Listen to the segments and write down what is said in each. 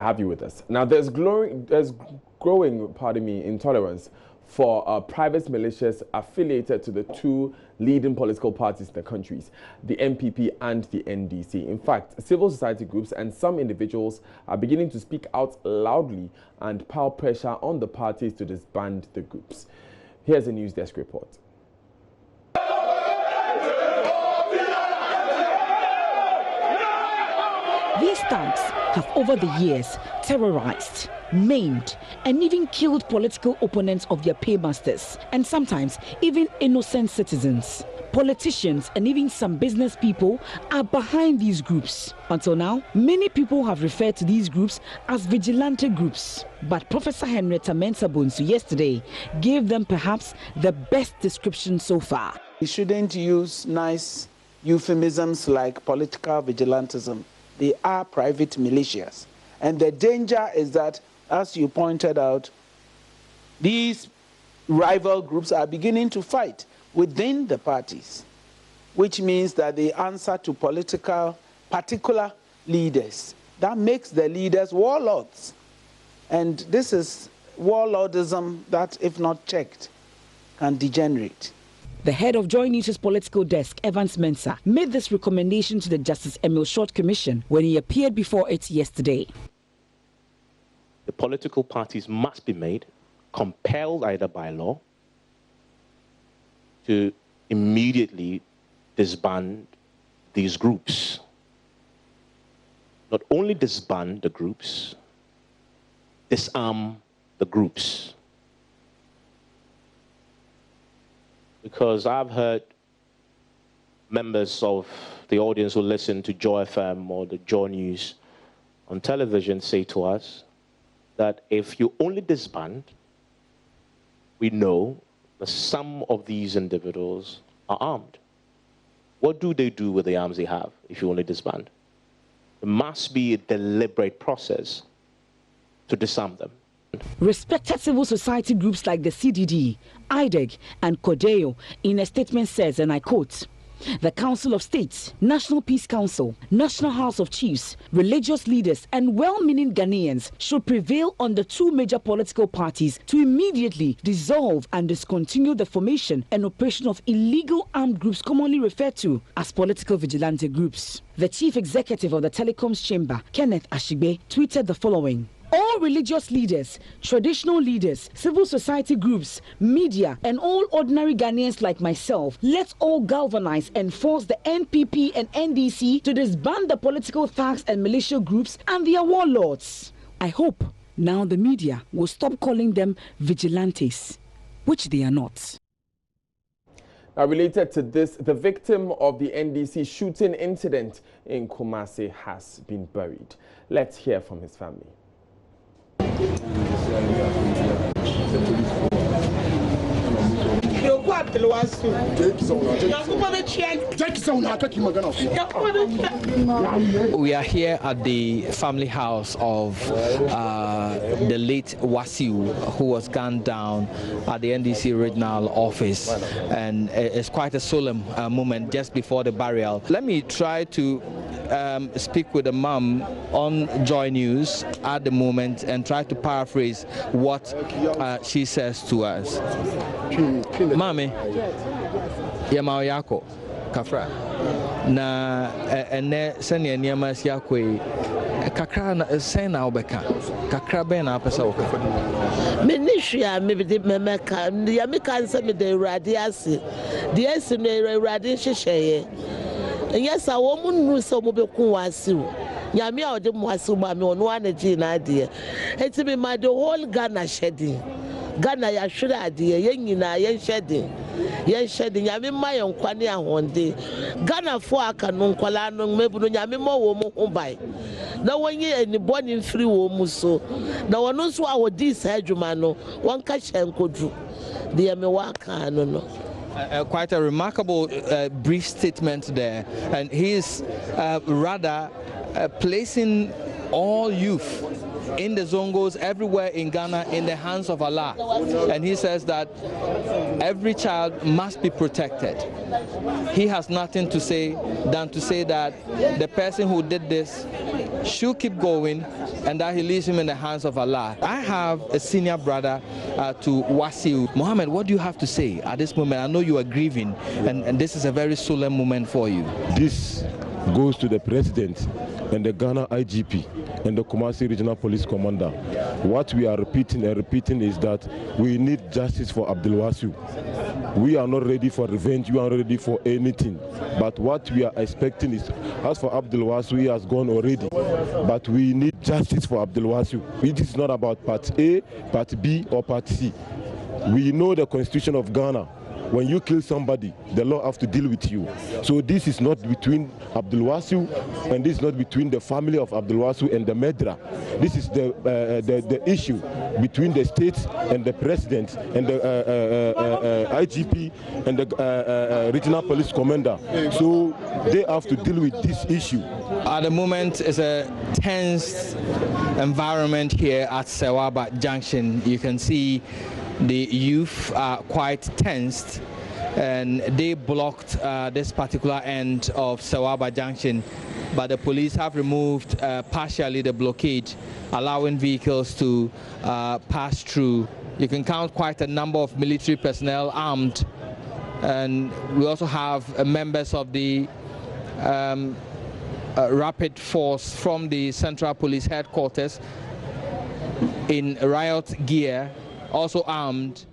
Have you with us. Now, there's growing, intolerance for private militias affiliated to the two leading political parties in the countries, the NPP and the NDC. In fact, civil society groups and some individuals are beginning to speak out loudly and pile pressure on the parties to disband the groups. Here's a news desk report. These thugs have over the years terrorized, maimed, and even killed political opponents of their paymasters, and sometimes even innocent citizens. Politicians and even some business people are behind these groups. Until now, many people have referred to these groups as vigilante groups. But Professor Henrietta Mensah-Bonsu yesterday gave them perhaps the best description so far. We shouldn't use nice euphemisms like political vigilantism. They are private militias. And the danger is that, as you pointed out, these rival groups are beginning to fight within the parties, which means that they answer to particular leaders. That makes the leaders warlords. And this is warlordism that, if not checked, can degenerate. The head of Joy News' political desk, Evans Mensah, made this recommendation to the Justice Emil Short Commission when he appeared before it yesterday. The political parties must be made, compelled either by law, to immediately disband these groups. Not only disband the groups, disarm the groups. Because I've heard members of the audience who listen to Joy FM or the Joy News on television say to us that if you only disband, we know that some of these individuals are armed. What do they do with the arms they have if you only disband? There must be a deliberate process to disarm them. Respected civil society groups like the CDD, IDEG, and CODEO in a statement says, and I quote, "The Council of States, National Peace Council, National House of Chiefs, religious leaders, and well-meaning Ghanaians should prevail on the two major political parties to immediately dissolve and discontinue the formation and operation of illegal armed groups commonly referred to as political vigilante groups." The chief executive of the Telecoms Chamber, Kenneth Ashigbe, tweeted the following: "All religious leaders, traditional leaders, civil society groups, media, and all ordinary Ghanaians like myself, let's all galvanize and force the NPP and NDC to disband the political thugs and militia groups and their warlords. I hope now the media will stop calling them vigilantes, which they are not." Now, related to this, the victim of the NDC shooting incident in Kumasi has been buried. Let's hear from his family. We are here at the family house of the late Wasiu, who was gunned down at the NDC regional office, and it's quite a solemn moment just before the burial. Let me try to speak with the mom on Joy News at the moment and try to paraphrase what she says to us. Mami, yama yako kafra na ene sene niama siakwe kakra na sen na obeka kakra be na apesa oka menishia me de memeka ya me kan se me de urade ase de ase no urade hyehyeye yes a wo munnu se mo beku wase o nyame a ode mo wase mo ame ono anaji na ade enti me ma the whole Ghana shedding Ghana ya hwere ade ye nyina ye shedding nyame ma ye nkwane ahonde Ghana fo aka no nkwala no mebu no nyame ma wo mo ho bai na wonye aniboni mfiri wo mu so na wono so a wodi sa adwuma no wonka hyenkodu de me wa aka no no. Quite a remarkable brief statement there, and he is rather placing all youth in the Zongos everywhere in Ghana in the hands of Allah, and he says that every child must be protected. He has nothing to say than to say that the person who did this should keep going and that he leaves him in the hands of Allah. I have a senior brother to Wasiu. Mohammed, what do you have to say at this moment? I know you are grieving, and this is a very solemn moment for you. This goes to the president and the Ghana IGP and the Kumasi Regional Police Commander. What we are repeating is that we need justice for Abdulwasiu. We are not ready for revenge, we are not ready for anything. But what we are expecting is, as for Abdulwasiu, he has gone already. But we need justice for Abdulwasiu. It is not about Part A, Part B, or Part C. We know the Constitution of Ghana. When you kill somebody, the law has to deal with you. So this is not between Abdulwasiu, and this is not between the family of Abdulwasiu and the Medra. This is the issue between the state and the president and the IGP and the regional police commander. So they have to deal with this issue. At the moment, it's a tense environment here at Sewaba Junction. You can see the youth are quite tensed, and they blocked this particular end of Sewaba Junction, but the police have removed partially the blockade, allowing vehicles to pass through. You can count quite a number of military personnel armed, and we also have members of the rapid force from the Central Police Headquarters in riot gear, also armed.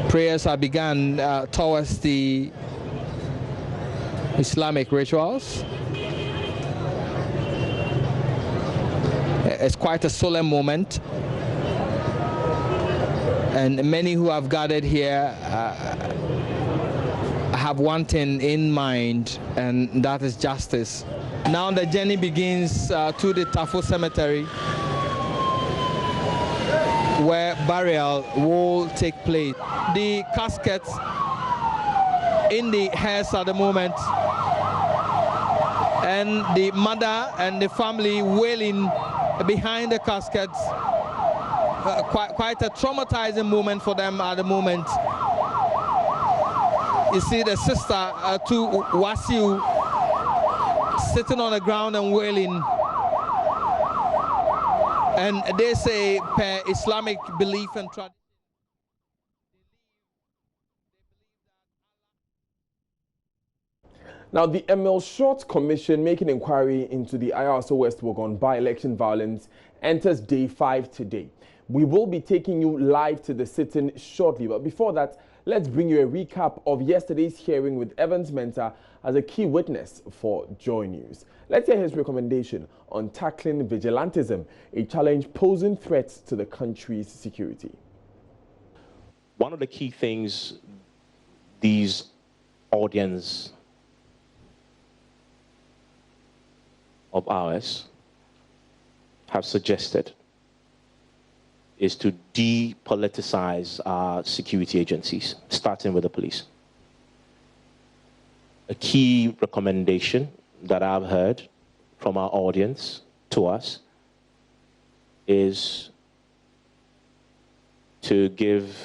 Prayers have begun towards the Islamic rituals. It's quite a solemn moment, and many who have gathered here have one thing in mind, and that is justice. Now the journey begins to the Tafo Cemetery, where burial will take place. The caskets in the hearse at the moment, and the mother and the family wailing behind the caskets. Quite a traumatizing moment for them at the moment. You see the sister to Wasiu sitting on the ground and wailing. And they say, per Islamic belief and tradition, now, the Emil Short Commission making inquiry into the IRSO West Wuogon by-election violence enters day 5 today. We will be taking you live to the sit-in shortly, but before that, let's bring you a recap of yesterday's hearing with Evans Mensah as a key witness for Joy News. Let's hear his recommendation on tackling vigilantism, a challenge posing threats to the country's security. One of the key things these audience of ours have suggested is to depoliticize our security agencies, starting with the police. A key recommendation that I've heard from our audience to us is to give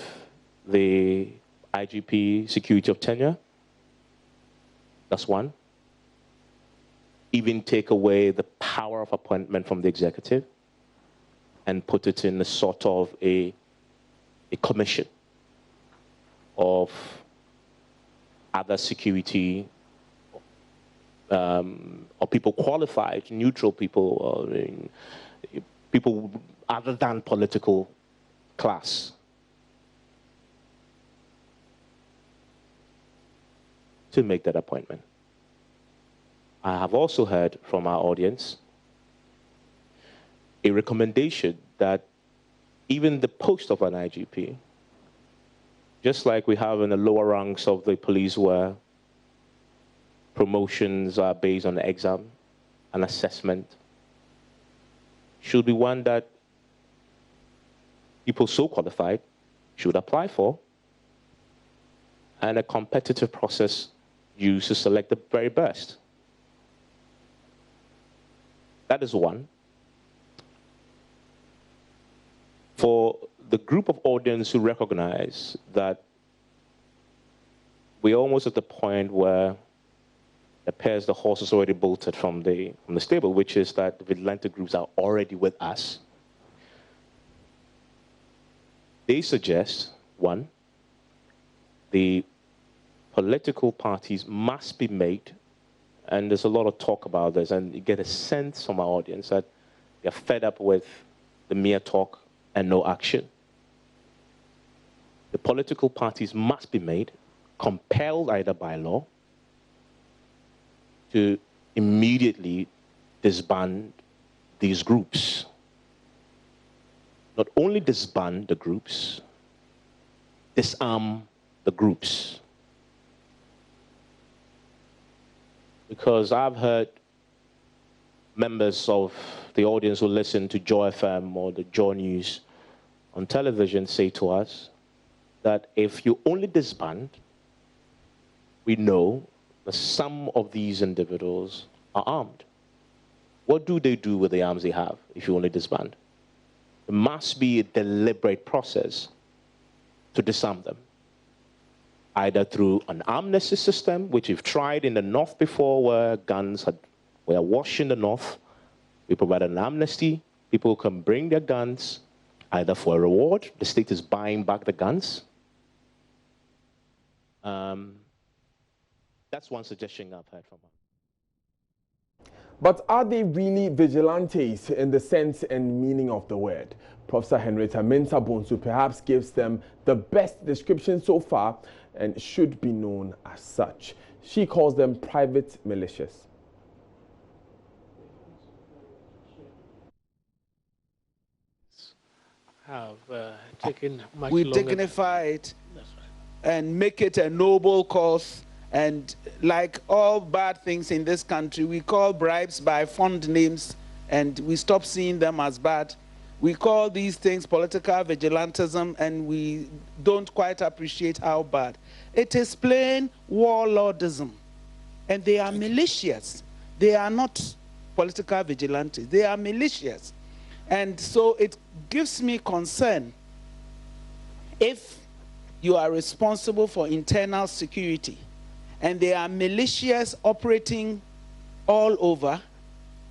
the IGP security of tenure. That's one. Even take away the power of appointment from the executive and put it in a sort of a commission of other security or people qualified, neutral people, people other than political class, to make that appointment. I have also heard from our audience a recommendation that even the post of an IGP, just like we have in the lower ranks of the police where promotions are based on the exam and assessment, should be one that people so qualified should apply for, and a competitive process used to select the very best. That is one. For the group of audience who recognize that we're almost at the point where appears the horse is already bolted from the stable, which is that the vigilante groups are already with us. They suggest, one, the political parties must be made, and there's a lot of talk about this, and you get a sense from our audience that they're fed up with the mere talk and no action. The political parties must be made, compelled either by law, to immediately disband these groups. Not only disband the groups, disarm the groups. Because I've heard members of the audience who listen to Joy FM or the Joy News on television say to us that if you only disband, we know that some of these individuals are armed. What do they do with the arms they have if you only disband? There must be a deliberate process to disarm them, either through an amnesty system, which we've tried in the North before, where guns were washed in the North. We provide an amnesty. People can bring their guns, either for a reward. The state is buying back the guns. That's one suggestion I've heard from her. But are they really vigilantes in the sense and meaning of the word? Professor Henrietta Mensah Bonsu perhaps gives them the best description so far and should be known as such. She calls them private militias. Have taken much We longer. dignify it and make it a noble cause. And like all bad things in this country, we call bribes by fond names and we stop seeing them as bad. We call these things political vigilantism and we don't quite appreciate how bad. It is plain warlordism. And they are militias. They are not political vigilantes. They are militias. And so it gives me concern if you are responsible for internal security and there are militias operating all over,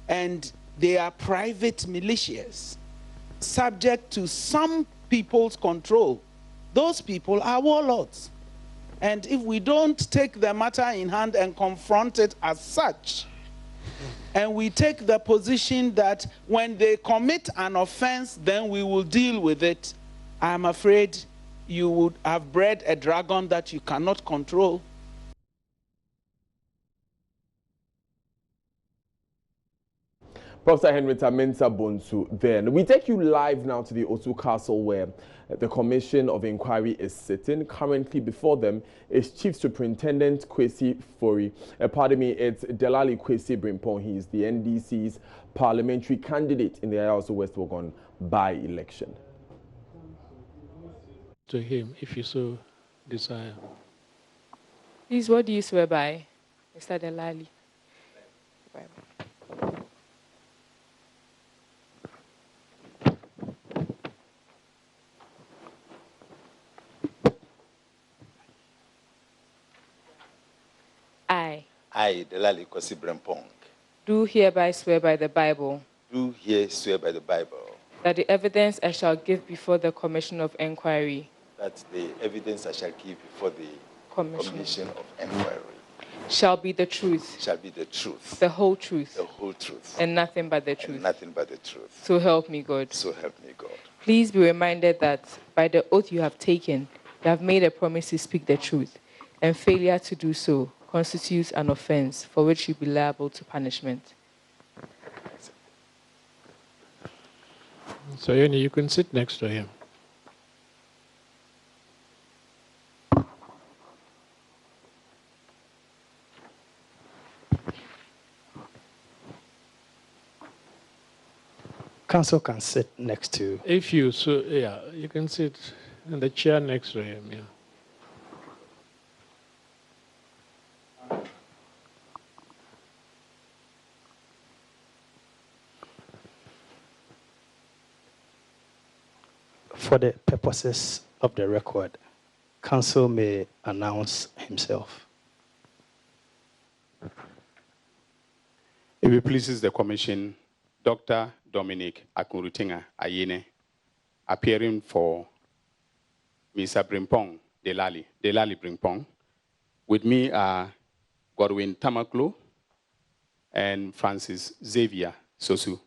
and they are private militias subject to some people's control. Those people are warlords. And if we don't take the matter in hand and confront it as such, and we take the position that when they commit an offense, then we will deal with it, I'm afraid you would have bred a dragon that you cannot control. Professor Henrietta Mensah Bonsu then. We take you live now to the Osu Castle where the Commission of Inquiry is sitting. Currently before them is Chief Superintendent Kwesi Fori. It's Delali Kwesi Brimpong. He is the NDC's parliamentary candidate in the Ayahuasca West Wuogon by-election. To him, if you so desire. Please, what do you swear by, Mr. Delali? I, Delali Kwesi Brimpong, do hereby swear by the Bible. Do here swear by the Bible. That the evidence I shall give before the Commission of Inquiry. That the evidence I shall give before the Commission of Inquiry. Shall be the truth. Shall be the truth. The whole truth. The whole truth. And nothing but the truth. And nothing but the truth. So help me God. So help me God. Please be reminded that by the oath you have taken, you have made a promise to speak the truth, and failure to do so constitutes an offense for which you be liable to punishment. So, Yoni, you can sit next to him. Council can sit next to. If you so, yeah, you can sit in the chair next to him. Yeah. For the purposes of the record, Council may announce himself. If it pleases the Commission, Dr. Dominic Akunrutinga Ayene, appearing for Mr. Brimpong Delali Brimpong. With me are Godwin Tamaklo and Francis Xavier Sosu.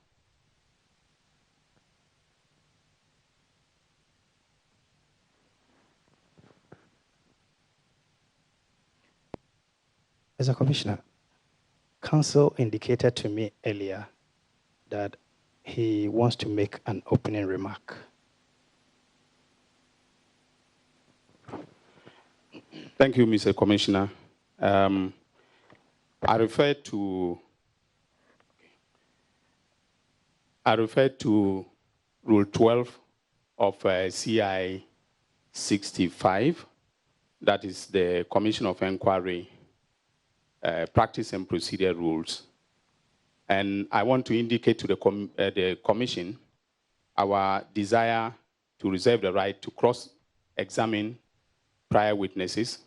Mr. Commissioner, Council indicated to me earlier that he wants to make an opening remark. Thank you, Mr. Commissioner. I refer to Rule 12 of CI 65, that is the Commission of Inquiry Practice and Procedure Rules. And I want to indicate to the Commission our desire to reserve the right to cross-examine prior witnesses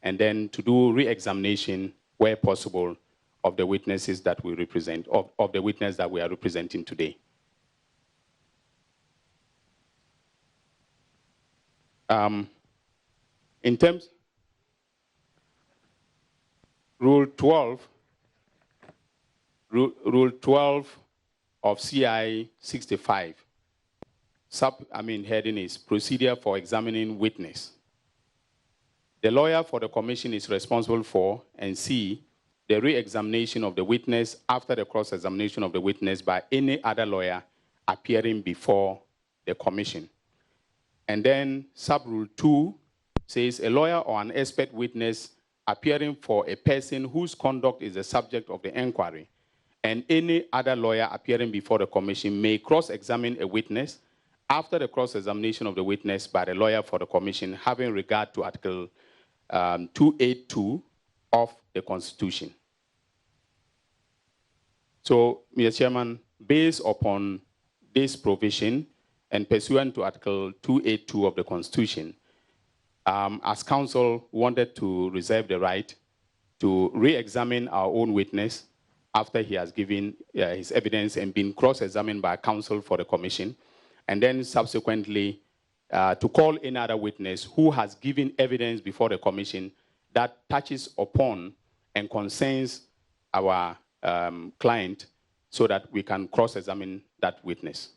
and then to do re-examination where possible of the witnesses that we represent, of the witness that we are representing today. In terms, Rule 12 of CI 65, heading is Procedure for Examining Witness. The lawyer for the commission is responsible for, and C, the re-examination of the witness after the cross-examination of the witness by any other lawyer appearing before the commission. And then sub-rule 2 says a lawyer or an expert witness appearing for a person whose conduct is the subject of the inquiry, and any other lawyer appearing before the commission may cross-examine a witness after the cross-examination of the witness by the lawyer for the commission, having regard to Article 282 of the Constitution. So, Mr. Chairman, based upon this provision and pursuant to Article 282 of the Constitution, as Council wanted to reserve the right to re-examine our own witness after he has given his evidence and been cross-examined by Council for the Commission, and then subsequently to call any other witness who has given evidence before the Commission that touches upon and concerns our client so that we can cross-examine that witness.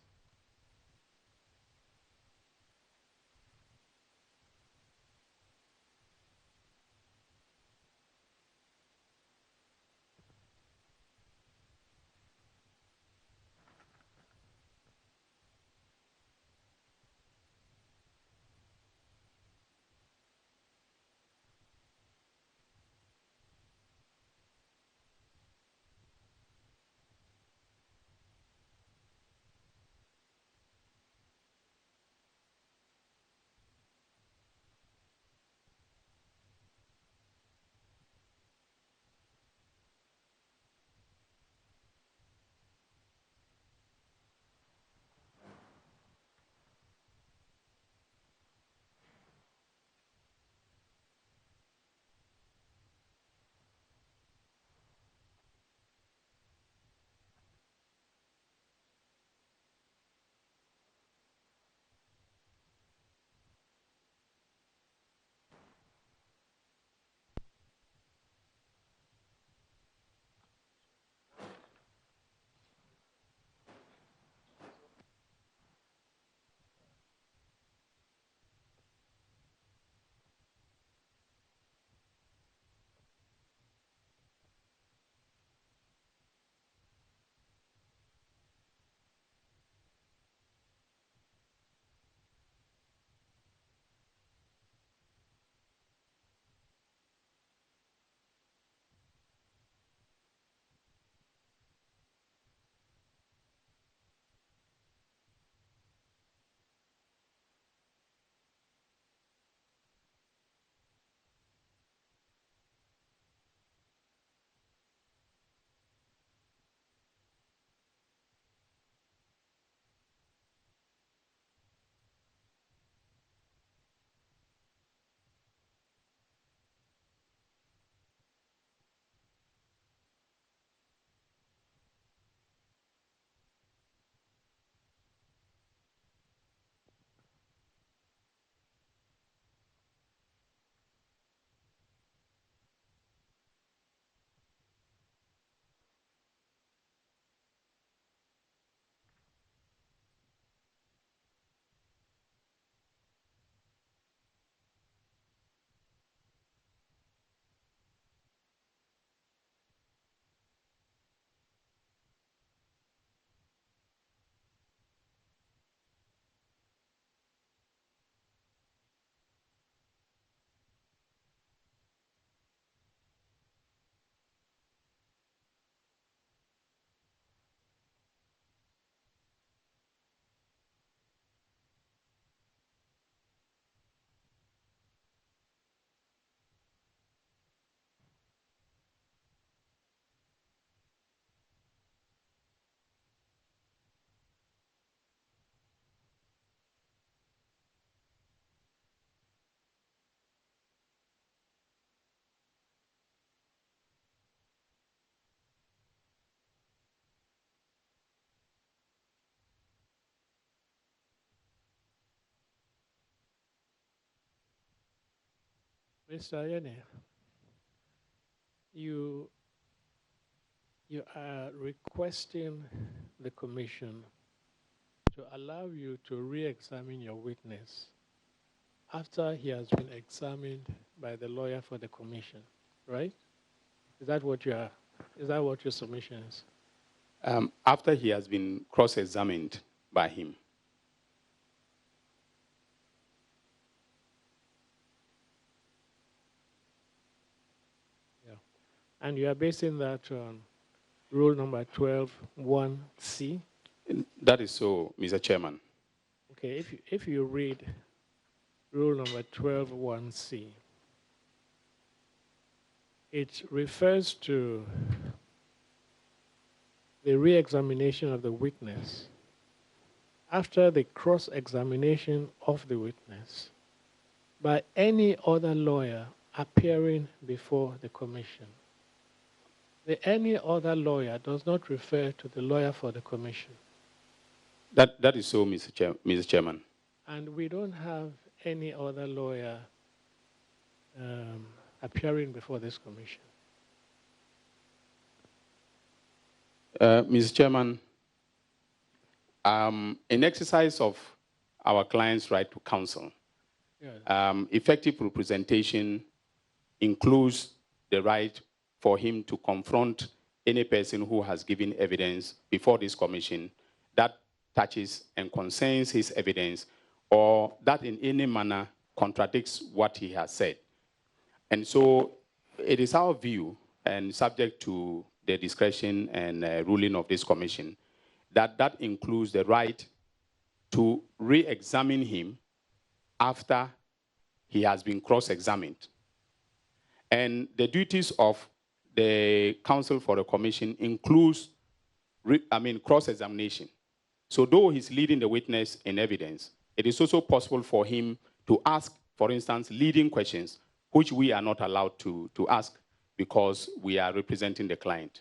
Mr. Ayene, you are requesting the commission to allow you to re-examine your witness after he has been examined by the lawyer for the commission, right? Is that what your submission is? After he has been cross-examined by him. Yeah. And you are basing that on rule number 12(1)(c)? That is so, Mr. Chairman. Okay, if you read rule number 12(1)(c), it refers to the re-examination of the witness after the cross-examination of the witness by any other lawyer appearing before the commission. The any other lawyer does not refer to the lawyer for the commission. That is so, Mr. Chairman. And we don't have any other lawyer appearing before this commission. Mr. Chairman, in exercise of our client's right to counsel, yes, effective representation includes the right for him to confront any person who has given evidence before this commission that touches and concerns his evidence or that in any manner contradicts what he has said. And so it is our view, and subject to the discretion and ruling of this commission, that that includes the right to re-examine him after he has been cross-examined. And the duties of the counsel for the commission includes cross-examination. So though he's leading the witness in evidence, it is also possible for him to ask, for instance, leading questions, which we are not allowed to ask because we are representing the client.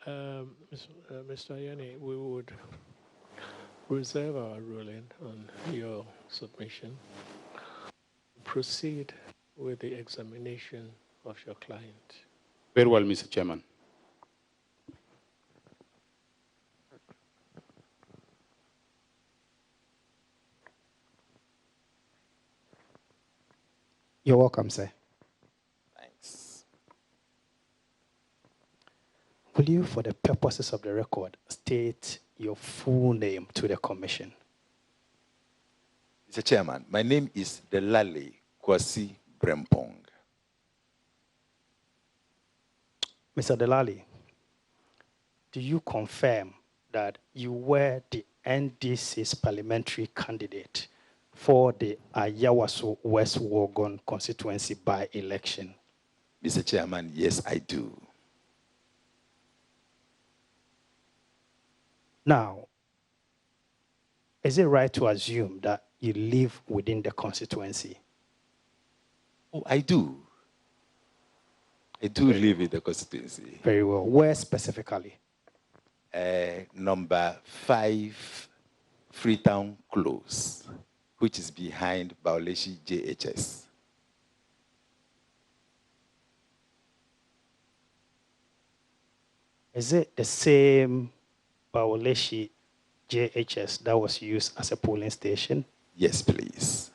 Mr. Ayene, we would reserve our ruling on your submission. Proceed with the examination of your client. Very well, Mr. Chairman. You're welcome, sir. Thanks. Will you, for the purposes of the record, state your full name to the commission? Mr. Chairman, my name is Delale Kwasi Brempong. Mr. Delale, do you confirm that you were the NDC's parliamentary candidate for the Ayawaso West Wogon constituency by-election? Mr. Chairman, yes, I do. Now, is it right to assume that you live within the constituency? Oh, I do. I do live in the constituency. Very well. Where specifically? Number 5, Freetown Close, which is behind Bauleshi JHS. Is it the same Bauleshi JHS that was used as a polling station? Yes, please.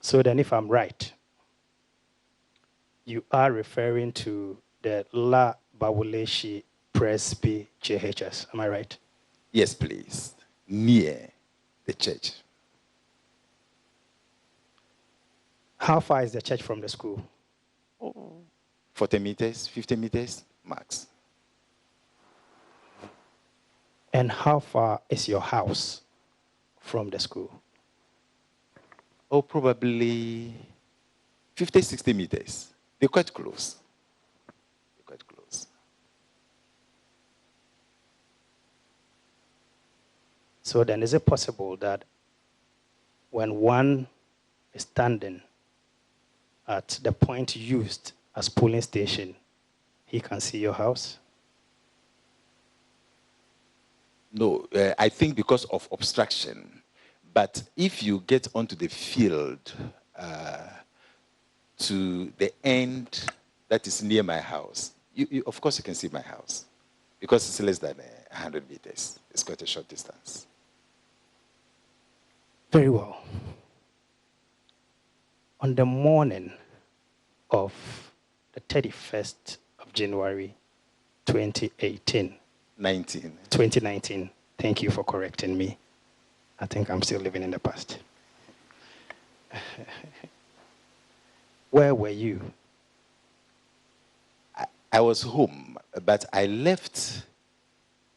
So then if I'm right, you are referring to the La Bawuleshi Presby JHS, am I right? Yes, please. Near the church. How far is the church from the school? 40 meters, 50 meters, max. And how far is your house from the school? Oh, probably 50, 60 meters. They're quite close. They're quite close. So then is it possible that when one is standing at the point used as polling station, he can see your house? No, I think because of obstruction. But if you get onto the field to the end that is near my house, of course you can see my house. Because it's less than 100 meters. It's quite a short distance. Very well. On the morning of the 31st of January, 2019. 2019. Thank you for correcting me. I think I'm still living in the past. Where were you? I was home, but I left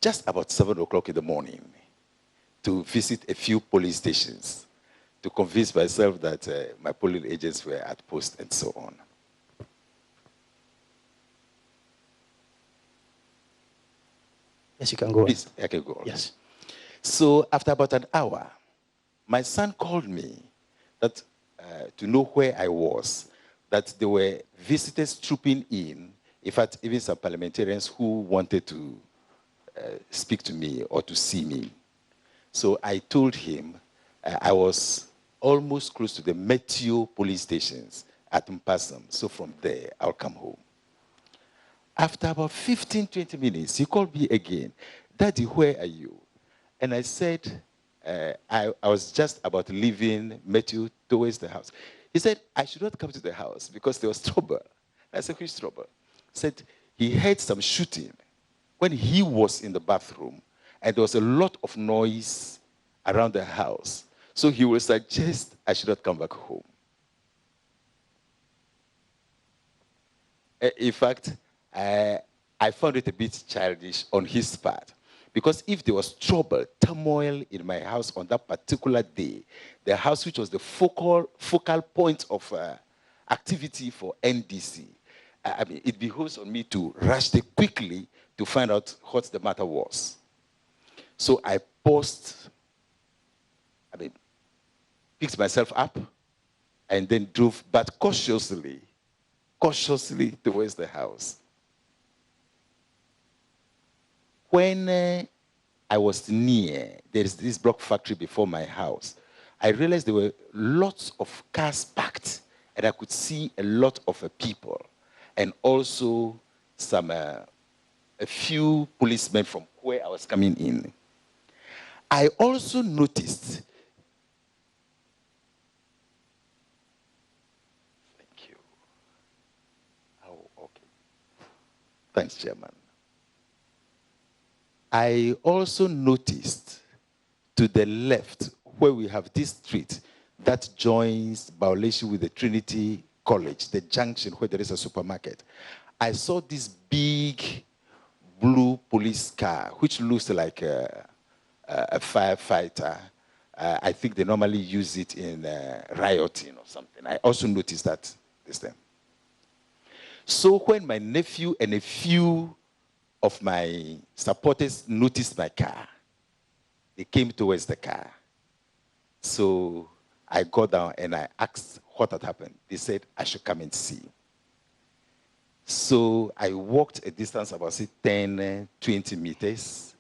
just about 7 o'clock in the morning to visit a few police stations to convince myself that my polling agents were at post and so on. Yes, you can go on. Please, I can go on. Yes. So after about an hour, my son called me that to know where I was, that there were visitors trooping in fact, even some parliamentarians who wanted to speak to me or to see me. So I told him I was almost close to the Meteo police stations at Mpasam. So from there, I'll come home. After about 15, 20 minutes, he called me again. Daddy, where are you? And I said, I was just about leaving Meteo towards the house. He said, I should not come to the house because there was trouble. I said, which trouble? He said, he heard some shooting when he was in the bathroom, and there was a lot of noise around the house. So he will suggest I should not come back home. In fact, I found it a bit childish on his part. Because if there was trouble, turmoil in my house on that particular day, the house which was the focal point of activity for NDC, I mean, it behoves on me to rush there quickly to find out what the matter was. So I picked myself up and then drove, but cautiously towards the house. When I was near, there is this block factory before my house, I realized there were lots of cars parked, and I could see a lot of people, and also a few policemen from where I was coming in. I also noticed, thank you. Oh, okay. Thanks, Chairman. I also noticed to the left where we have this street that joins Bauleshi with the Trinity College, the junction where there is a supermarket. I saw this big blue police car, which looks like a firefighter. I think they normally use it in rioting or something. I also noticed that this time. So when my nephew and a few of my supporters noticed my car, they came towards the car. So I got down and I asked what had happened. They said I should come and see. So I walked a distance of about 10, 20 meters,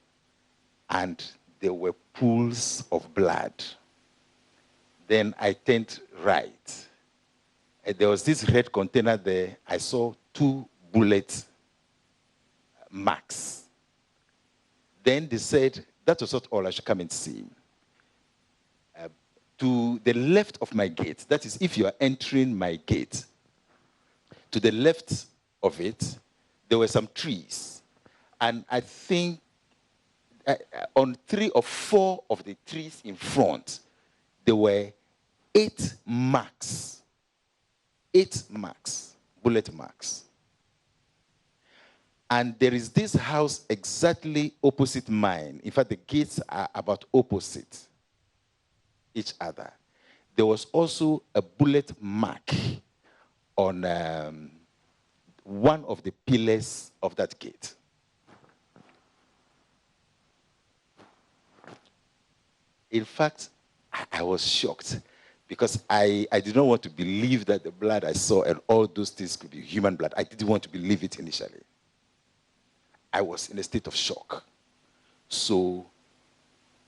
and there were pools of blood. Then I turned right. And there was this red container there. I saw 2 bullet marks. Then they said that was not all, I should come and see. to the left of my gate, that is, if you are entering my gate, to the left of it, there were some trees. And I think on 3 or 4 of the trees in front, there were 8 marks. 8 marks, bullet marks. And there is this house exactly opposite mine. In fact, the gates are about opposite each other. There was also a bullet mark on one of the pillars of that gate. In fact, I was shocked because I did not want to believe that the blood I saw and all those things could be human blood. I didn't want to believe it initially. I was in a state of shock. So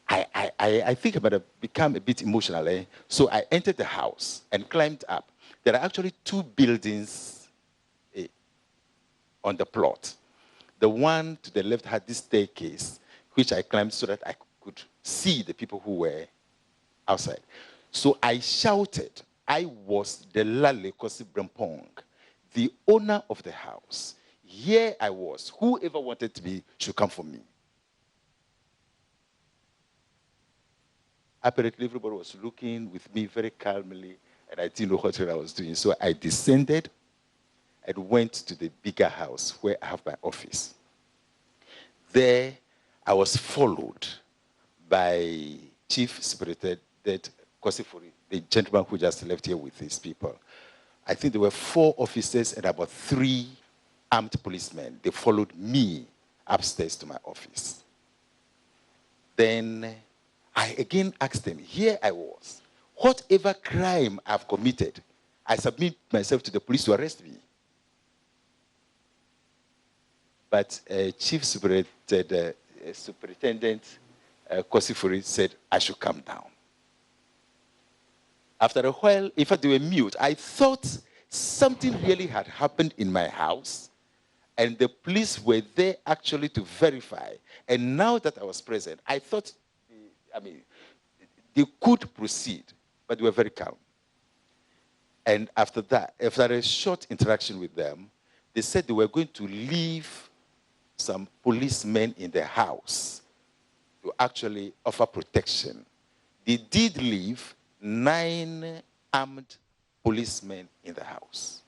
I think I might have become a bit emotional. So I entered the house and climbed up. There are actually 2 buildings on the plot. The one to the left had this staircase, which I climbed so that I could see the people who were outside. So I shouted. I was the Lale Kosi Brempong, the owner of the house. Here I was. Whoever wanted to be should come for me. Apparently, everybody was looking with me very calmly, and I didn't know what I was doing. So I descended and went to the bigger house where I have my office. There, I was followed by Chief Superintendent Kosifuri, the gentleman who just left here with his people. I think there were 4 officers and about 3 armed policemen. They followed me upstairs to my office. Then I again asked them, here I was. Whatever crime I've committed, I submit myself to the police to arrest me. But Chief Superintendent Kosifuri said I should come down. After a while, in fact, they were mute. I thought something really had happened in my house, and the police were there actually to verify. And now that I was present, I thought, they could proceed, but they were very calm. And after that, after a short interaction with them, they said they were going to leave some policemen in the house to actually offer protection. They did leave 9 armed policemen in the house.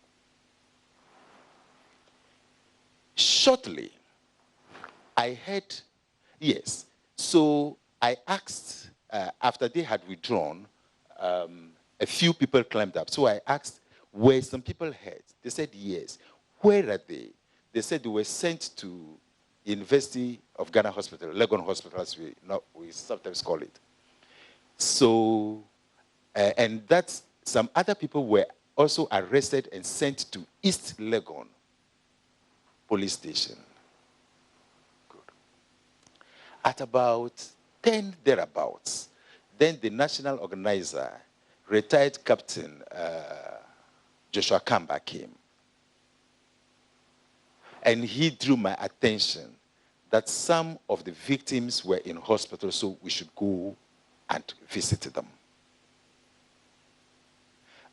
Shortly, I heard, yes, so I asked, after they had withdrawn, a few people climbed up. So I asked, were some people hurt? They said yes. Where are they? They said they were sent to University of Ghana Hospital, Legon Hospital, as we sometimes call it. So, and that's, some other people were also arrested and sent to East Legon police station. Good. At about 10 thereabouts, then the national organizer, retired Captain Joshua Kamba, came. And he drew my attention that some of the victims were in hospital, so we should go and visit them.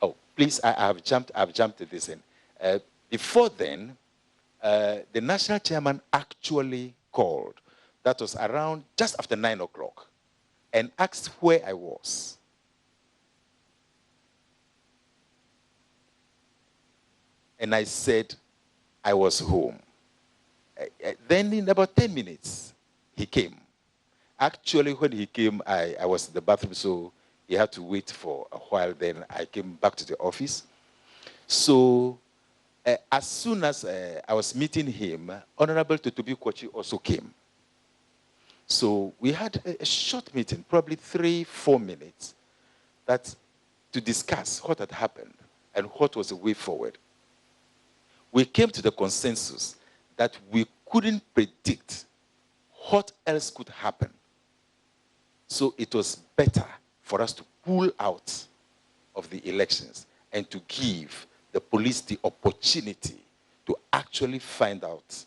Oh, please, I've jumped to this in. Before then, the national chairman actually called. That was around just after 9 o'clock, and asked where I was. And I said I was home. Then in about 10 minutes, he came. Actually, when he came, I was in the bathroom, so he had to wait for a while. Then I came back to the office. So as soon as I was meeting him, Honorable Tutubi Kochi also came. So we had a short meeting, probably 3-4 minutes, to discuss what had happened and what was the way forward. We came to the consensus that we couldn't predict what else could happen. So it was better for us to pull out of the elections and to give the police the opportunity to actually find out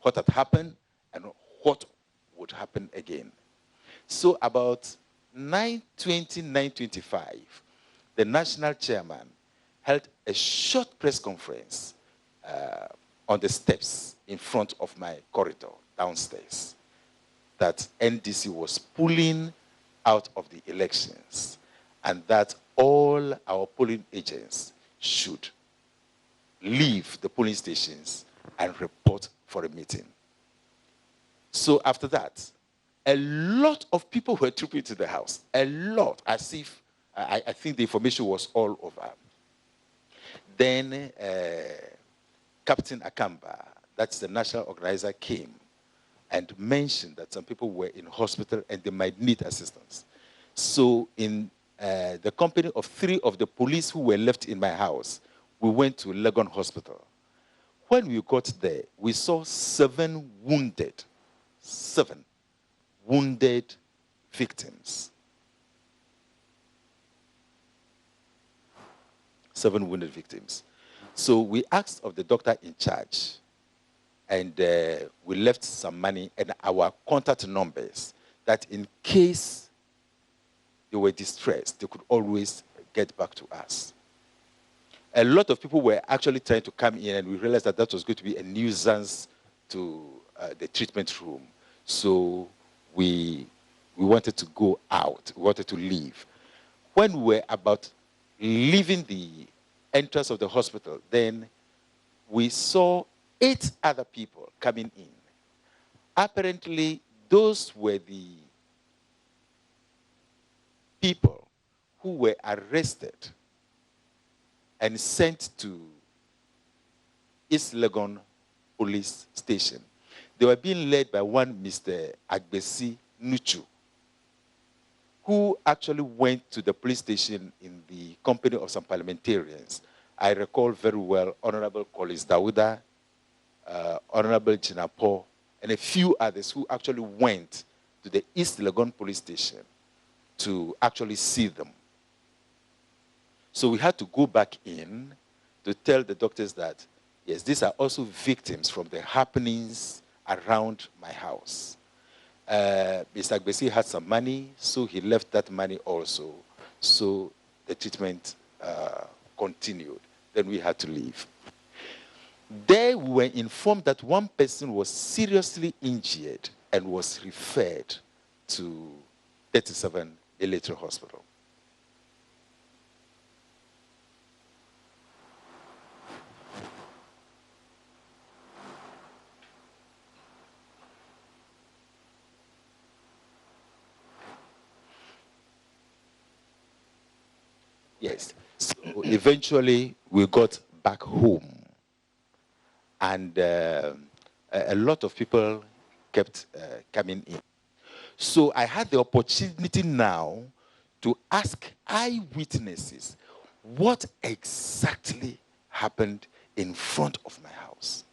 what had happened and what would happen again. So about 9:20, 9:25, the national chairman held a short press conference on the steps in front of my corridor downstairs that NDC was pulling out of the elections and that all our polling agents should leave the polling stations and report for a meeting. So after that, a lot of people were trooping to the house, a lot, as if I think the information was all over. Then Captain Akamba, that's the national organizer, came and mentioned that some people were in hospital and they might need assistance. So in the company of 3 of the police who were left in my house, we went to Legon Hospital. When we got there, we saw 7 wounded victims. 7 wounded victims. So we asked of the doctor in charge, and we left some money and our contact numbers that in case they were distressed, they could always get back to us. A lot of people were actually trying to come in, and we realized that that was going to be a nuisance to the treatment room. So we wanted to go out, we wanted to leave. When we were about leaving the entrance of the hospital, then we saw 8 other people coming in. Apparently, those were the people who were arrested and sent to East Legon police station. They were being led by one Mr. Agbesi Nuchu, who actually went to the police station in the company of some parliamentarians. I recall very well Honorable Collins Dawuda, Honorable Jinapo, and a few others who actually went to the East Legon police station to actually see them. So we had to go back in to tell the doctors that, yes, these are also victims from the happenings around my house. Mr. Agbesi had some money, so he left that money also. So the treatment continued. Then we had to leave. There we were informed that one person was seriously injured and was referred to 37 Electoral Hospital. Yes. So eventually we got back home, and a lot of people kept coming in. So I had the opportunity now to ask eyewitnesses what exactly happened in front of my house.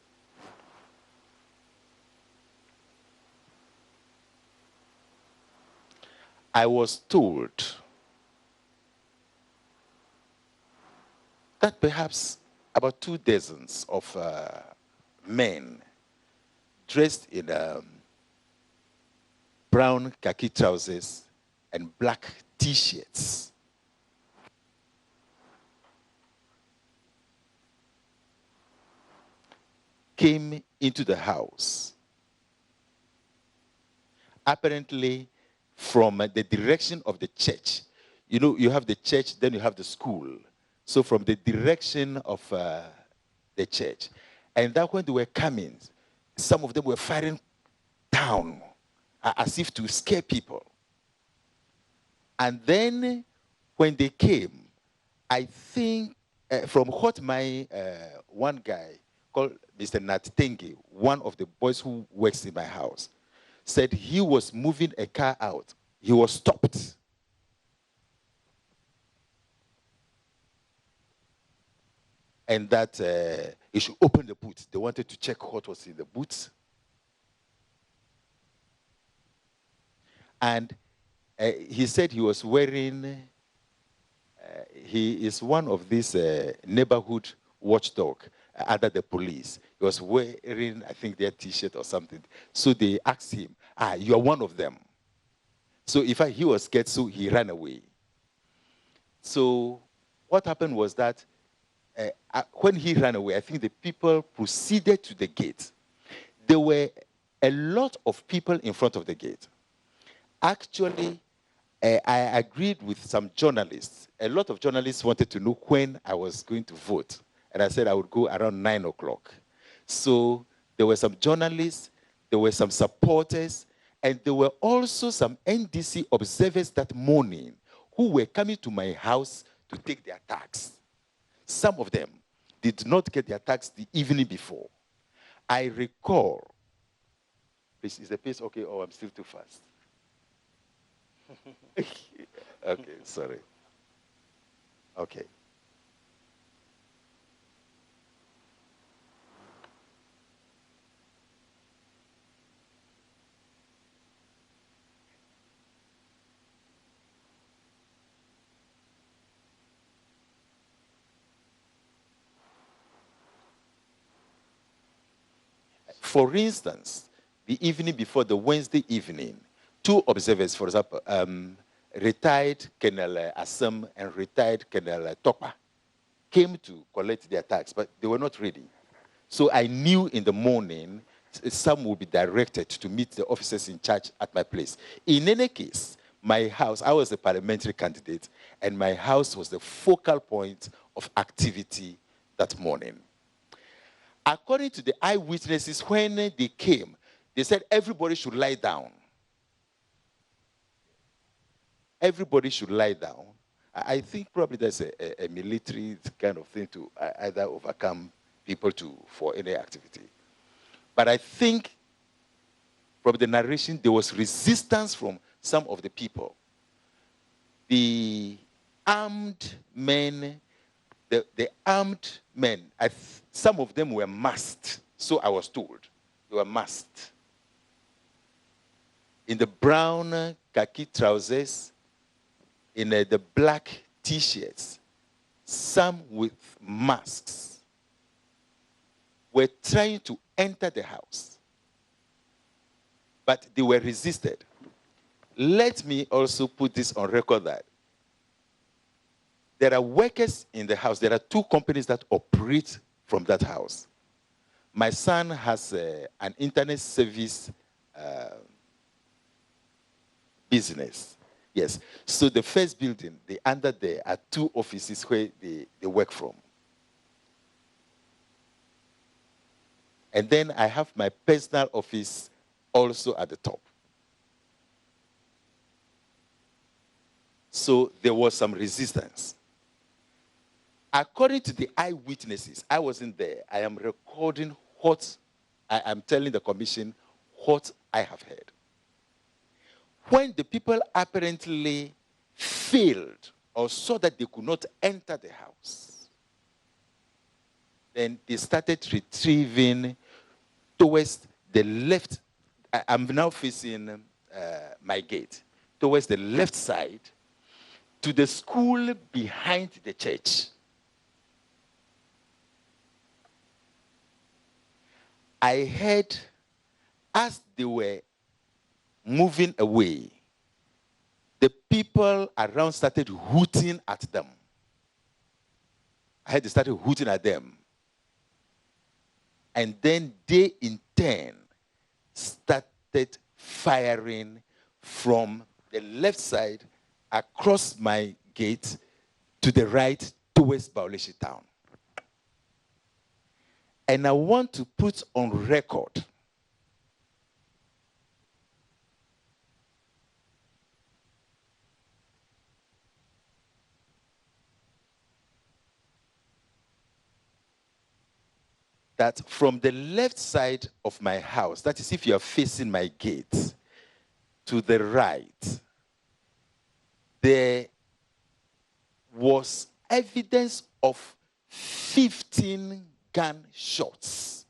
I was told that perhaps about 2 dozens of men dressed in brown khaki trousers and black T-shirts came into the house, apparently from the direction of the church. You know, you have the church, then you have the school. So from the direction of the church. And that when they were coming, some of them were firing down as if to scare people. And then when they came, I think from what my one guy called Mr. Natenge, one of the boys who works in my house, said he was moving a car out. He was stopped. And that he should open the boot. They wanted to check what was in the boot. And he said he was wearing, he is one of these neighborhood watchdog under the police. He was wearing, I think, their T-shirt or something. So they asked him, you are one of them. So in fact, he was scared, so he ran away. So what happened was that when he ran away, I think the people proceeded to the gate. There were a lot of people in front of the gate. Actually, I agreed with some journalists. A lot of journalists wanted to know when I was going to vote. And I said I would go around 9 o'clock. So there were some journalists, there were some supporters, and there were also some NDC observers that morning who were coming to my house to take their tax. Some of them did not get their tax the evening before. I recall, please, is the pace okay, or I'm still too fast? Okay, sorry. Okay. For instance, the evening before, the Wednesday evening, 2 observers, for example, retired Colonel Assam and retired Colonel Tokpa, came to collect their tax, but they were not ready. So I knew in the morning some would be directed to meet the officers in charge at my place. In any case, my house, I was a parliamentary candidate, and my house was the focal point of activity that morning. According to the eyewitnesses, when they came, they said everybody should lie down. Everybody should lie down. I think probably that's a military kind of thing to either overcome people for any activity. But I think from the narration, there was resistance from some of the people. The armed men, the armed men, some of them were masked, so I was told. They were masked. In the brown khaki trousers, in the black T-shirts, some with masks, were trying to enter the house, but they were resisted. Let me also put this on record that there are workers in the house. There are 2 companies that operate from that house. My son has an internet service business. Yes. So the first building, under there are 2 offices where they work from. And then I have my personal office also at the top. So there was some resistance. According to the eyewitnesses, I wasn't there. I am recording what I am telling the commission what I have heard. When the people apparently failed or saw that they could not enter the house, then they started retrieving towards the left. I'm now facing my gate, towards the left side, to the school behind the church. I heard, as they were moving away, the people around started hooting at them. I heard they started hooting at them. And then they, in turn, started firing from the left side across my gate to the right towards Bauleshi town. And I want to put on record that from the left side of my house, that is if you are facing my gate, to the right, there was evidence of 15 gunshots.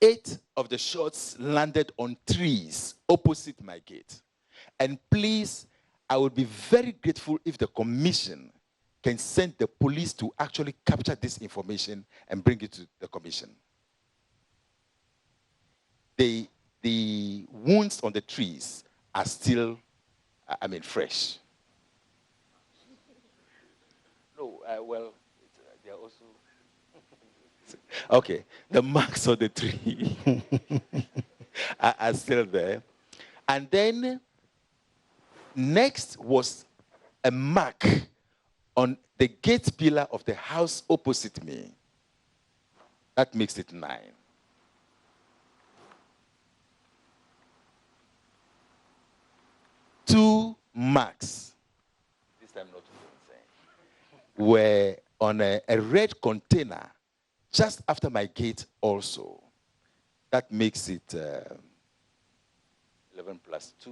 Eight of the shots landed on trees opposite my gate. And please, I would be very grateful if the commission can send the police to actually capture this information and bring it to the commission. The wounds on the trees are still, fresh. No, well, they are also... Okay, the marks on the tree are still there. And then next was a mark on the gate pillar of the house opposite me. That makes it 9. Two marks, this time not insane, were on a red container just after my gate also. That makes it 11 plus 2.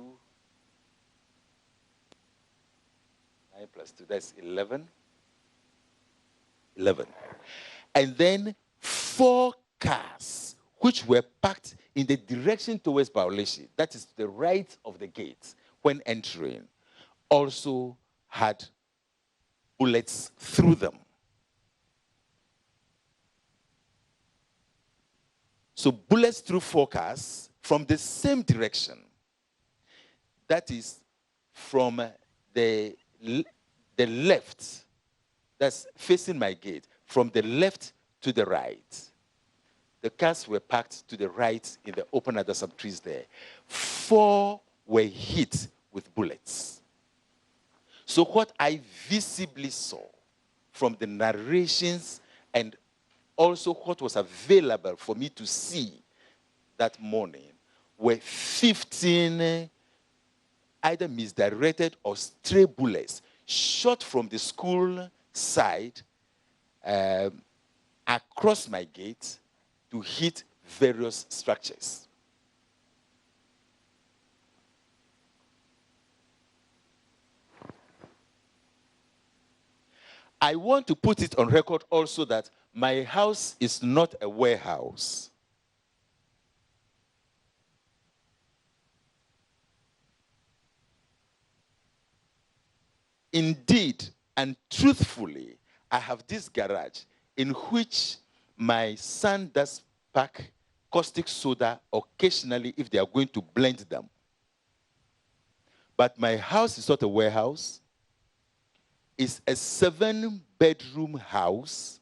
9 plus 2, that's 11. 11. And then 4 cars, which were parked in the direction towards Baoleshi, that is the right of the gate, when entering, also had bullets through them. So bullets through 4 cars from the same direction. That is from the left, that's facing my gate, from the left to the right. The cars were parked to the right in the open, there's some trees there. 4 were hit with bullets. So what I visibly saw from the narrations and also what was available for me to see that morning were 15 either misdirected or stray bullets shot from the school side across my gate to hit various structures. I want to put it on record also that my house is not a warehouse. Indeed and truthfully, I have this garage in which my son does pack caustic soda occasionally if they are going to blend them. But my house is not a warehouse. It's a 7-bedroom house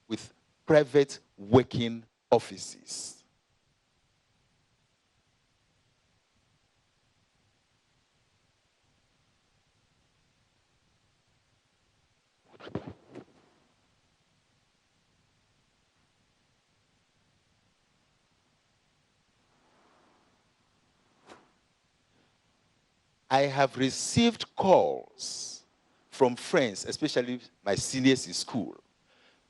with private working offices. I have received calls from friends, especially my seniors in school,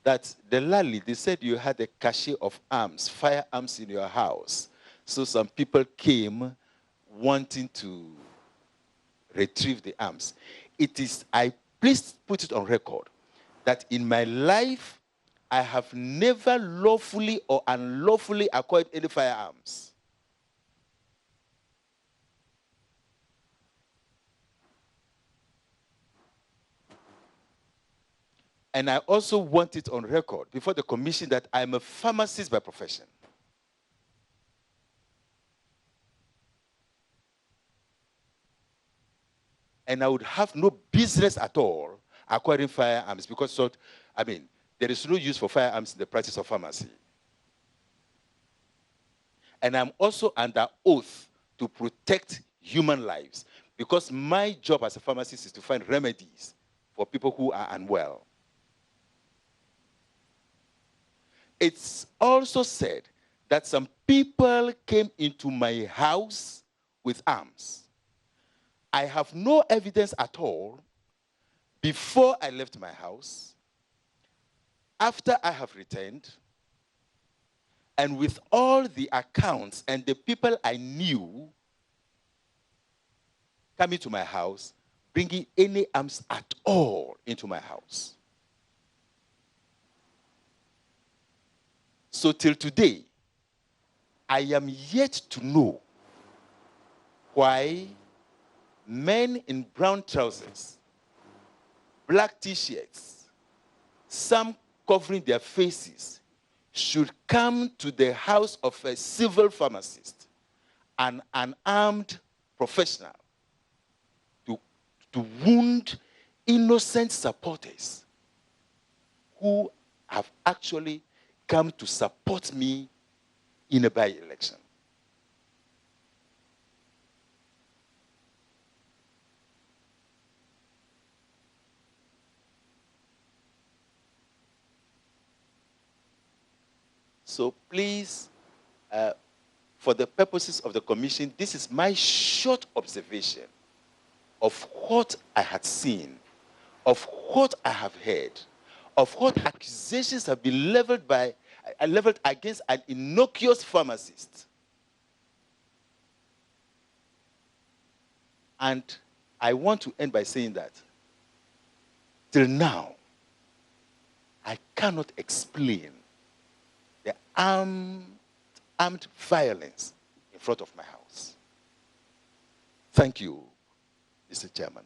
that the Lali, they said you had a cache of arms, firearms in your house. So some people came wanting to retrieve the arms. Please put it on record, that in my life, I have never lawfully or unlawfully acquired any firearms. And I also want it on record before the commission that I'm a pharmacist by profession. And I would have no business at all acquiring firearms because, there is no use for firearms in the practice of pharmacy. And I'm also under oath to protect human lives because my job as a pharmacist is to find remedies for people who are unwell. It's also said that some people came into my house with arms. I have no evidence at all before I left my house, after I have returned, and with all the accounts and the people I knew coming to my house, bringing any arms at all into my house. So till today, I am yet to know why men in brown trousers, black T-shirts, some covering their faces, should come to the house of a civil pharmacist, an unarmed professional, to wound innocent supporters who have actually come to support me in a by-election. So please, for the purposes of the commission, this is my short observation of what I had seen, of what I have heard, of what accusations have been leveled against an innocuous pharmacist. And I want to end by saying that till now, I cannot explain the armed violence in front of my house. Thank you, Mr. Chairman.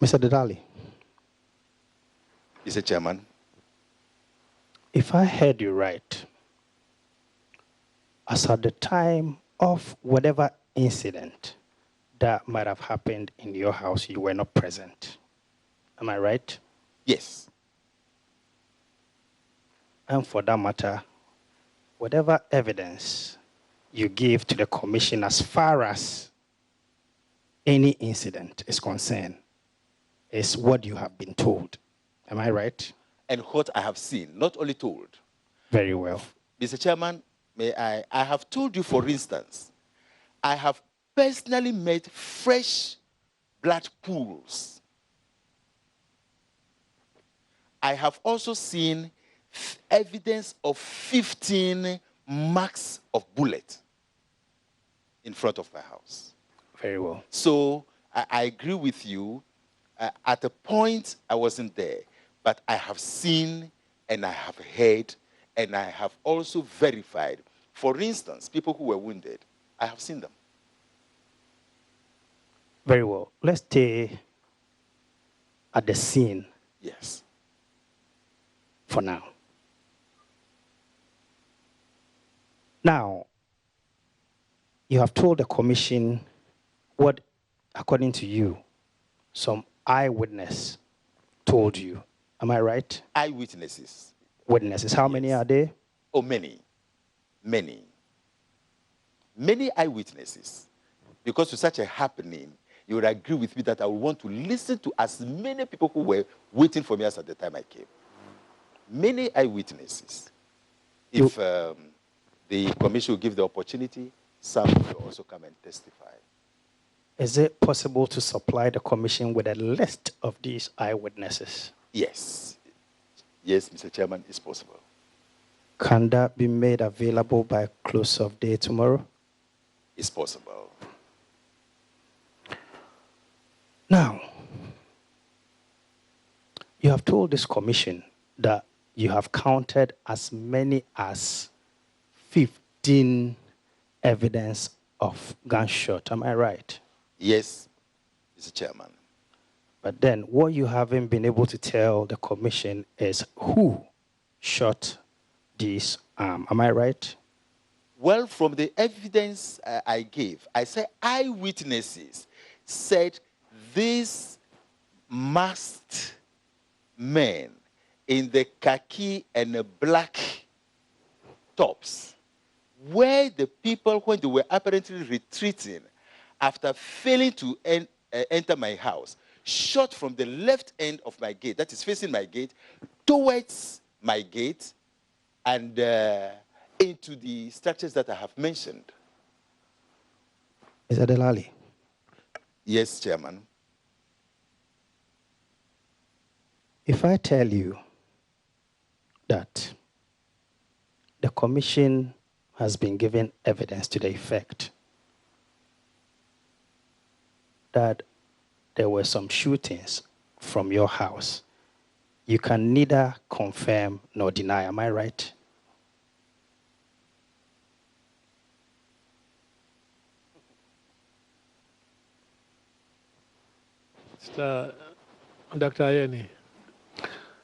Mr. Dedali. Mr. Chairman. If I heard you right, as at the time of whatever incident that might have happened in your house, you were not present. Am I right? Yes. And for that matter, whatever evidence you give to the commission as far as any incident is concerned is what you have been told. Am I right? And what I have seen, not only told. Very well. Mr. Chairman, I have told you, for instance, I have personally made fresh blood pools. I have also seen evidence of 15 marks of bullet in front of my house. Very well. So I agree with you. At a point, I wasn't there, but I have seen and I have heard and I have also verified. For instance, people who were wounded, I have seen them. Very well. Let's stay at the scene. Yes. For now. Now, you have told the commission what, according to you, some eyewitness told you. Am I right? Eyewitnesses. Witnesses. How many are there? Oh, many. Many. Many eyewitnesses. Because to such a happening, you would agree with me that I would want to listen to as many people who were waiting for me as at the time I came. Many eyewitnesses. If the commission will give the opportunity, some will also come and testify. Is it possible to supply the commission with a list of these eyewitnesses? Yes. Yes, Mr. Chairman, it's possible. Can that be made available by close of day tomorrow? It's possible. Now, you have told this commission that you have counted as many as 15 evidence of gunshot. Am I right? Yes, Mr. Chairman. But then what you haven't been able to tell the commission is who shot this arm. Am I right? Well, from the evidence I gave, I said eyewitnesses said these masked men in the khaki and the black tops were the people when they were apparently retreating after failing to enter my house, shot from the left end of my gate, that is facing my gate, towards my gate and into the structures that I have mentioned. Mr. Delali. Yes, Chairman. If I tell you that the commission has been given evidence to the effect that there were some shootings from your house, you can neither confirm nor deny. Am I right? Dr. Ayeni,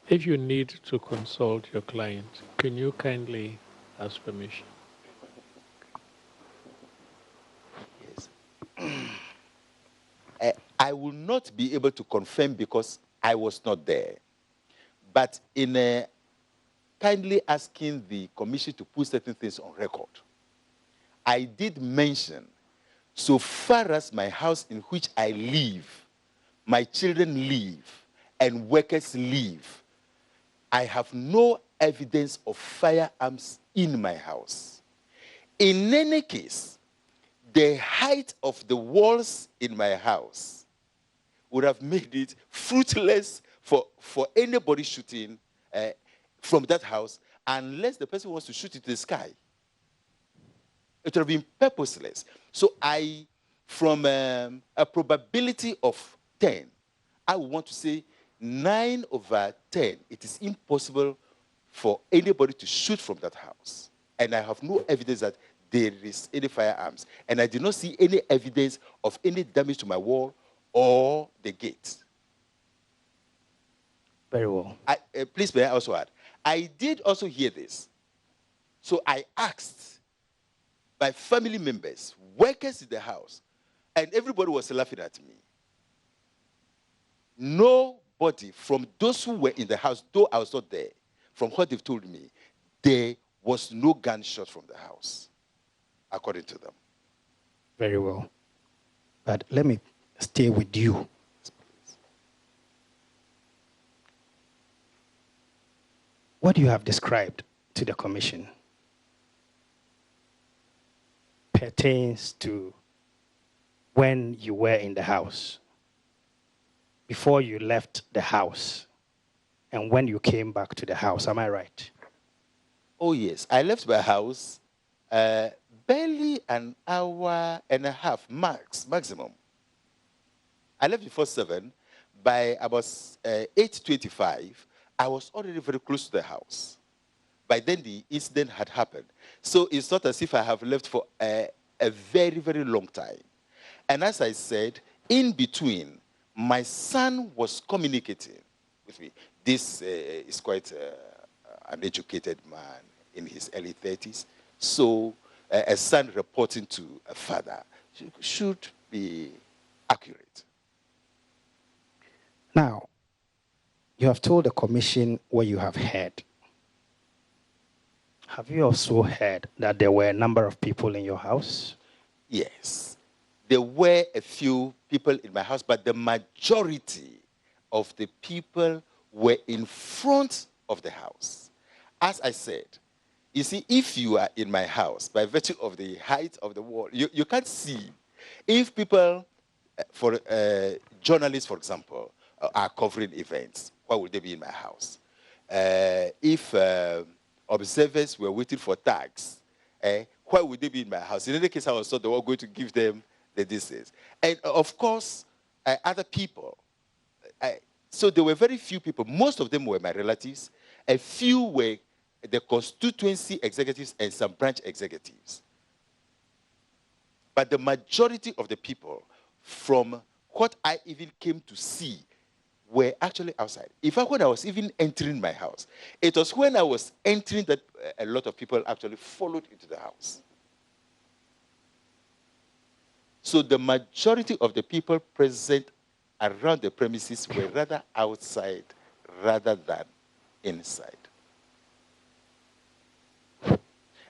if you need to consult your client, can you kindly ask permission? Yes. I will not be able to confirm because I was not there. But in kindly asking the commission to put certain things on record, I did mention, so far as my house in which I live, my children live, and workers live, I have no evidence of firearms in my house. In any case, the height of the walls in my house would have made it fruitless for anybody shooting from that house unless the person wants to shoot it to the sky. It would have been purposeless. So from a probability of 10, I would want to say 9 over 10. It is impossible for anybody to shoot from that house. And I have no evidence that there is any firearms. And I did not see any evidence of any damage to my wall or the gate. Very well. Please, may I also add? I did also hear this. So I asked my family members, workers in the house, and everybody was laughing at me. Nobody from those who were in the house, though I was not there, from what they've told me, there was no gunshot from the house, according to them. Very well. But let me stay with you. What you have described to the commission pertains to when you were in the house, before you left the house, and when you came back to the house. Am I right? Oh, yes. I left my house barely an hour and a half maximum. I left before 7. By about 8:25, I was already very close to the house. By then, the incident had happened. So it's not as if I have left for a very, very long time. And as I said, in between, my son was communicating with me. This is quite an educated man in his early 30s. So a son reporting to a father should be accurate. Now, you have told the commission what you have heard. Have you also heard that there were a number of people in your house? Yes. There were a few people in my house, but the majority of the people were in front of the house. As I said, you see, if you are in my house, by virtue of the height of the wall, you can't see. If people, journalists, for example, are covering events, why would they be in my house? If observers were waiting for tags, why would they be in my house? In any case, I was told they were going to give them the distance. And of course, other people. So there were very few people. Most of them were my relatives. A few were the constituency executives and some branch executives. But the majority of the people, from what I even came to see, were actually outside. In fact, when I was even entering my house, it was when I was entering that a lot of people actually followed into the house. So the majority of the people present around the premises were rather outside rather than inside.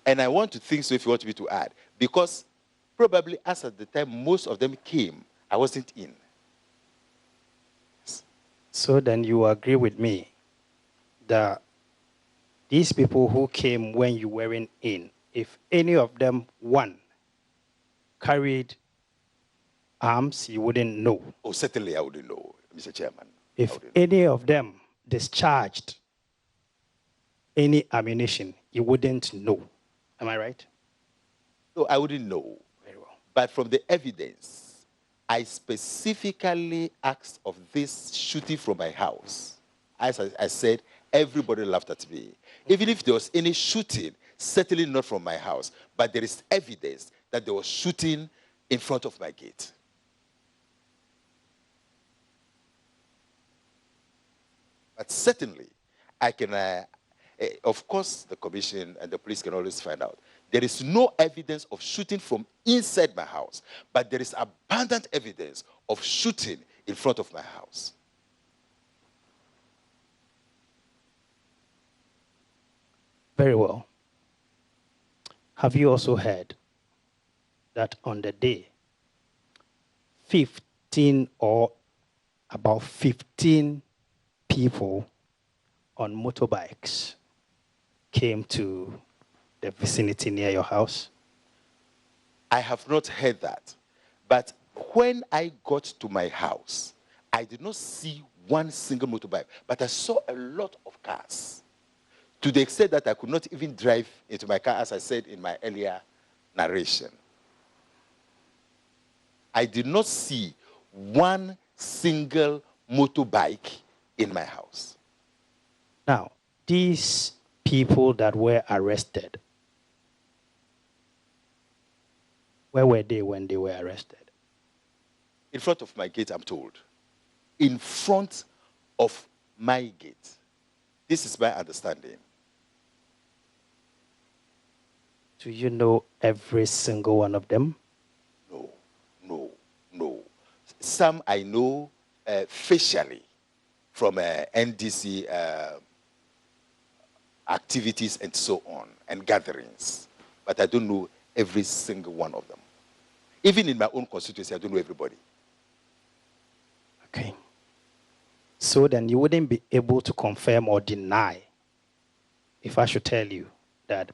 And I want to think so if you want me to add, because probably as at the time most of them came, I wasn't in. So then you agree with me that these people who came when you weren't in, if any of them, one, carried arms, you wouldn't know. Oh, certainly I wouldn't know, Mr. Chairman. If any of them discharged any ammunition, you wouldn't know. Am I right? No, I wouldn't know. Very well. But from the evidence, I specifically asked of this shooting from my house. As I said, everybody laughed at me. Even if there was any shooting, certainly not from my house, but there is evidence that there was shooting in front of my gate. But certainly, I can, of course, the commission and the police can always find out. There is no evidence of shooting from inside my house, but there is abundant evidence of shooting in front of my house. Very well. Have you also heard that on the day, 15 or about 15 people on motorbikes came to the vicinity near your house? I have not heard that. But when I got to my house, I did not see one single motorbike, but I saw a lot of cars, to the extent that I could not even drive into my car, as I said in my earlier narration. I did not see one single motorbike in my house. Now, these people that were arrested, where were they when they were arrested? In front of my gate, I'm told. In front of my gate. This is my understanding. Do you know every single one of them? No. Some I know facially from NDC activities and so on, and gatherings. But I don't know every single one of them. Even in my own constituency, I don't know everybody. Okay. So then you wouldn't be able to confirm or deny if I should tell you that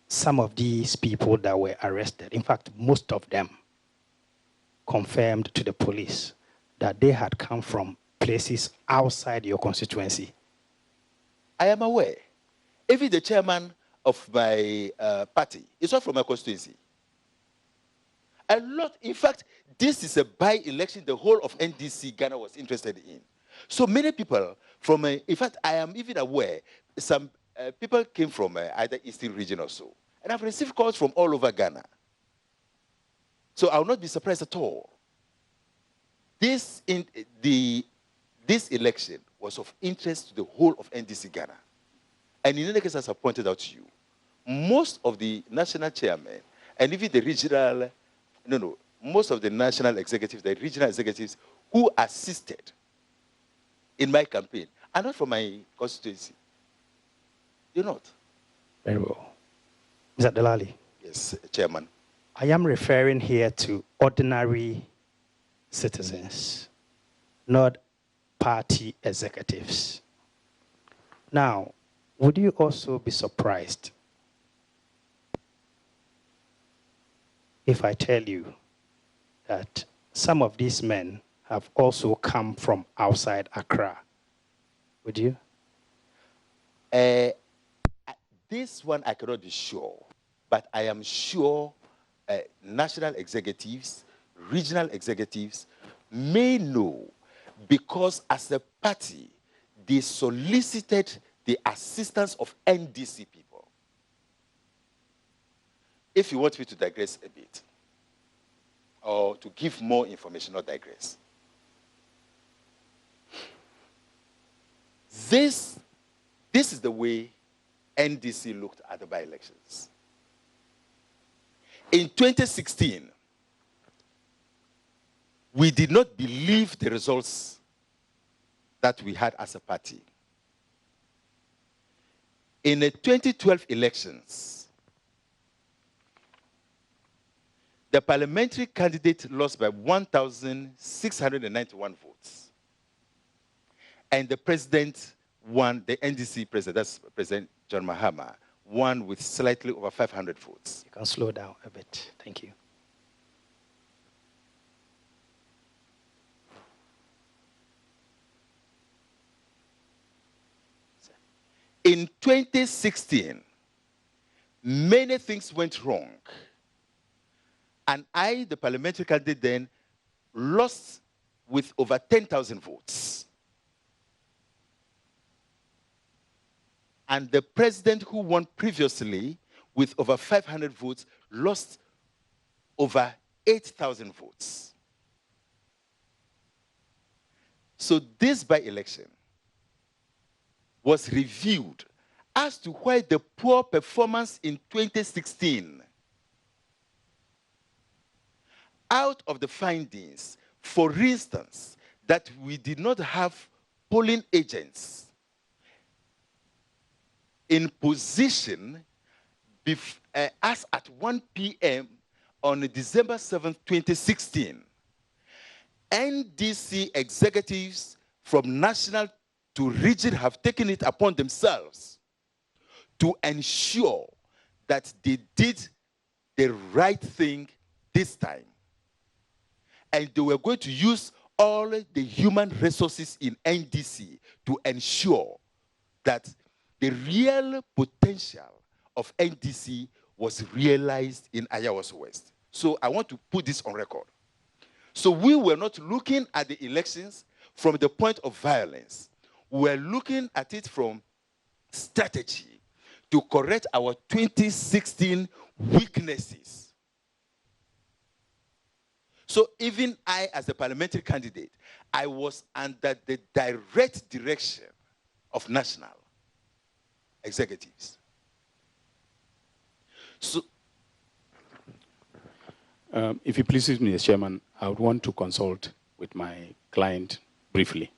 some of these people that were arrested, in fact, most of them, confirmed to the police that they had come from places outside your constituency. I am aware. Even the chairman of my party is not from my constituency. A lot, in fact, this is a by-election the whole of NDC Ghana was interested in. So many people from, in fact, I am even aware, some people came from either Eastern region or so. And I've received calls from all over Ghana. So I will not be surprised at all. This election was of interest to the whole of NDC Ghana. And in any case, as I pointed out to you, most of the national chairmen and even the regional, most of the national executives, the regional executives who assisted in my campaign are not from my constituency. They're not. Very well. Mr. Delali. Yes, Chairman. I am referring here to ordinary citizens, not party executives. Now, would you also be surprised if I tell you that some of these men have also come from outside Accra? Would you? This one I cannot be sure, but I am sure national executives, regional executives may know, because as a party, they solicited the assistance of NDC people. If you want me to digress a bit, or to give more information, not digress. This is the way NDC looked at the by-elections. In 2016, we did not believe the results that we had as a party. In the 2012 elections, the parliamentary candidate lost by 1,691 votes. And the president won, the NDC president, that's President John Mahama, won with slightly over 500 votes. You can slow down a bit. Thank you. In 2016, many things went wrong. And I, the parliamentary candidate then, lost with over 10,000 votes. And the president who won previously with over 500 votes lost over 8,000 votes. So this by-election, was reviewed as to why the poor performance in 2016. Out of the findings, for instance, that we did not have polling agents in position as at 1 p.m. on December 7, 2016. NDC executives from national to region have taken it upon themselves to ensure that they did the right thing this time. And they were going to use all the human resources in NDC to ensure that the real potential of NDC was realized in Ayawaso West. So I want to put this on record. So we were not looking at the elections from the point of violence. We were looking at it from strategy to correct our 2016 weaknesses. So even I, as a parliamentary candidate, I was under the direct direction of national executives. So, if it pleases me, as chairman, I would want to consult with my client briefly.